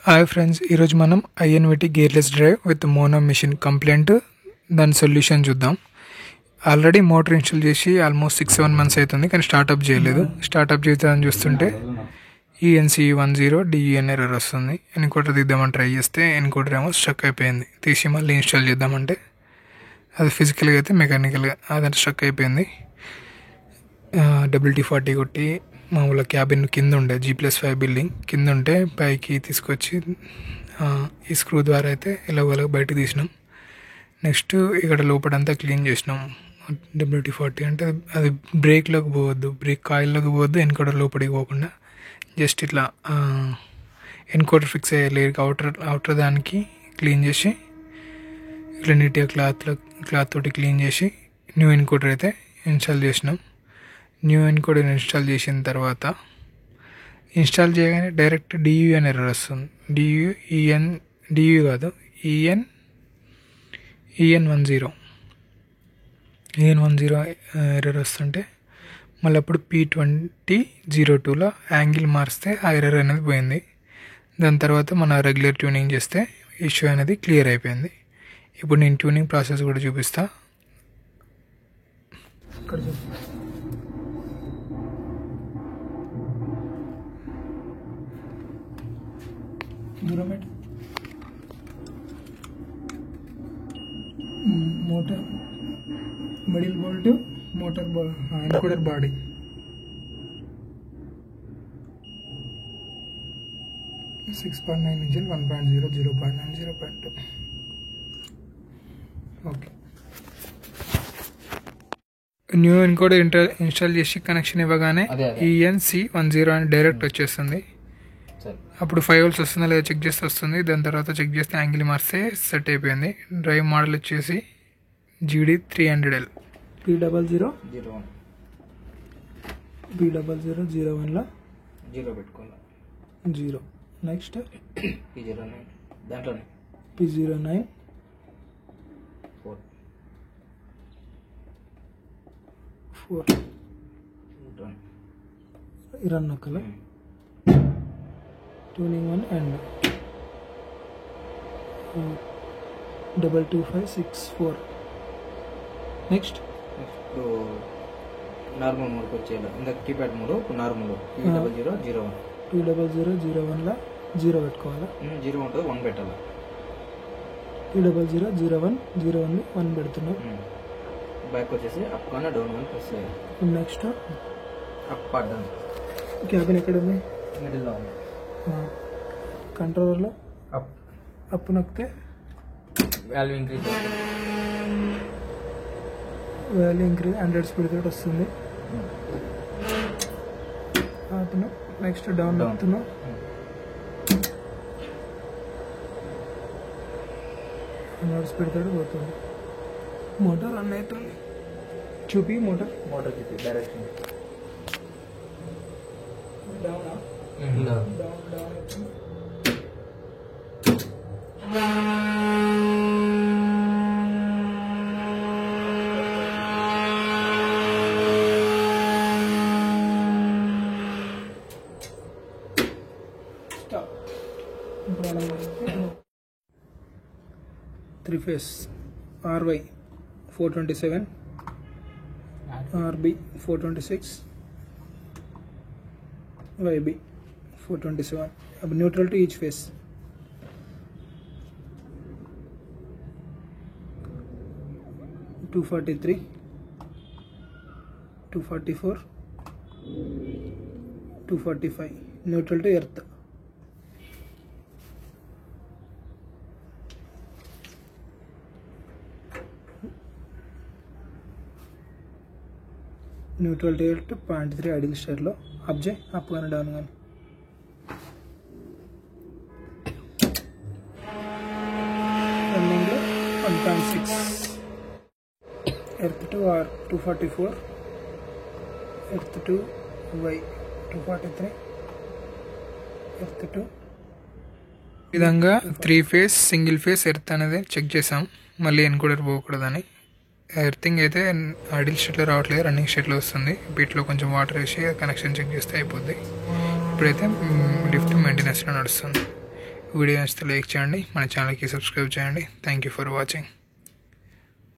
Hi friends, ఈరోజు మనం INVT gearless drive with మోనో మిషన్ కంప్లైంట్ దాని సొల్యూషన్ చూద్దాం. ఆల్రెడీ మోటార్ ఇన్స్టాల్ చేసి ఆల్మోస్ట్ 6-7 months అవుతుంది, కానీ స్టార్ట్అప్ చేయలేదు. స్టార్ట్అప్ చేద్దామని చూస్తుంటే ENC10 DUN ఎర్రర్ వస్తుంది. ఎన్కోడర్ దిద్దామని ట్రై చేస్తే ఎన్కోడర్ ఏమో స్ట్రక్ అయిపోయింది. తీసి మళ్ళీ ఇన్స్టాల్ చేద్దామంటే అది ఫిజికల్గా అయితే మెకానికల్గా అదంటే స్ట్రక్ అయిపోయింది. WD-40 కొట్టి మామూలుగా క్యాబిన్ కింద ఉండే G+5 బిల్డింగ్ కింద ఉంటే పైకి తీసుకొచ్చి ఈ స్క్రూ ద్వారా అయితే ఎలాగోలాగ బయటకు తీసినాం. నెక్స్ట్ ఇక్కడ లోపలంతా క్లీన్ చేసినాం. WD-40 అంటే అది బ్రేక్లోకి పోవద్దు, బ్రేక్ కాయిల్లోకి పోవద్దు, ఎన్కోడర్ లోపలికి పోకుండా జస్ట్ ఇట్లా ఎన్కోడర్ ఫిక్స్ అయ్యే లేయర్కి అవుటర్ దానికి క్లీన్ చేసి ఇట్లా నీట్గా క్లాత్ తోటి క్లీన్ చేసి న్యూ ఎన్కోడర్ అయితే ఇన్స్టాల్ చేసినాం. న్యూ ఎన్కోడర్ ఇన్స్టాల్ చేసిన తర్వాత ఇన్స్టాల్ చేయగానే డైరెక్ట్ DUN ఎర్రర్ వస్తుంది. DU కాదు EN10 ఎర్రర్ వస్తుంటే మళ్ళీ అప్పుడు P2002లో యాంగిల్ మారిస్తే ఆ ఎర్రర్ అనేది పోయింది. దాని తర్వాత మన రెగ్యులర్ ట్యూనింగ్ చేస్తే ఇష్యూ అనేది క్లియర్ అయిపోయింది. ఇప్పుడు నేను ట్యూనింగ్ ప్రాసెస్ కూడా చూపిస్తా. ఇక్కడ motor middle bolt motor encoder body .9 engine 1.0 0.9 0.2. Okay, new encoder install చేసి కనెక్షన్ ఇవ్వగానే ENC10 అని డైరెక్ట్ వచ్చేస్తుంది. అప్పుడు 5 volts వస్తుందా లేదా చెక్ చేస్తే వస్తుంది. దాని తర్వాత చెక్ చేస్తే యాంగిల్ మారిస్తే సెట్ అయిపోయింది. డ్రైవ్ మోడల్ వచ్చేసి GD300L P0001లో 0 పెట్టుకోవాలి. 0 నెక్స్ట్ P09 దాంట్లోనే P09 4 రన్ నొక్కల ట్యూనింగ్ 1 అండ్ 22564. నెక్స్ట్ నార్మల్ మోడ్కి వచ్చేయాలి. ఇందాక కీప్యాడ్ మోడ్, ఇప్పుడు నార్మల్ P0001 P0001లో 0 పెట్టుకోవాలా. 0 ఉంటుంది, 1 పెట్టాలి. P0001 1 పెడుతున్నాం. బ్యాక్ వచ్చేసి అప్ కానీ డౌన్ కానీ ప్రెస్ చేయాలి. Next up down. క్యాబిన్ ఎక్కడ ఉంది? మిడిల్లో ఉంది. కంట్రోలర్లో అప్ నొక్కితే వాల్యూ ఇంక్రీజ్ 100 స్పీడ్ తోటి వస్తుంది. Next down నొక్కుతున్నాం. స్పీడ్ తోటి పోతుంది. మోటార్ రన్ అవుతుంది. చూపి మోటార్ చూపి direction down stop. 3 phase RY 427, RB 426, YB 427. अब neutral to each phase. .243, 244, 245. Neutral to earth. Neutral to earth 0.3 ideal స్టేట్లో. అప్ చేయి, అప్ కానీ డౌన్ కానీ. రన్నింగ్లో 1.6. Earth to R 244, earth to Y 243, earth to. ఈ విధంగా 3 phase సింగిల్ ఫేస్ ఎర్త్ అనేది check చేసాం. మళ్ళీ ఎన్కోడర్ పోకూడదని. ఎర్తింగ్ అయితే ఐడిల్ స్టేట్లో రావట్లేదు, రన్నింగ్ స్టేట్లో వస్తుంది. వీటిలో కొంచెం వాటర్ వేసి కనెక్షన్ చెక్ చేస్తే అయిపోద్ది. ఇప్పుడైతే లిఫ్ట్ మెయింటెనెన్స్లో నడుస్తుంది. వీడియో నచ్చితే లైక్ చేయండి, మన ఛానల్కి సబ్స్క్రైబ్ చేయండి. Thank you for watching.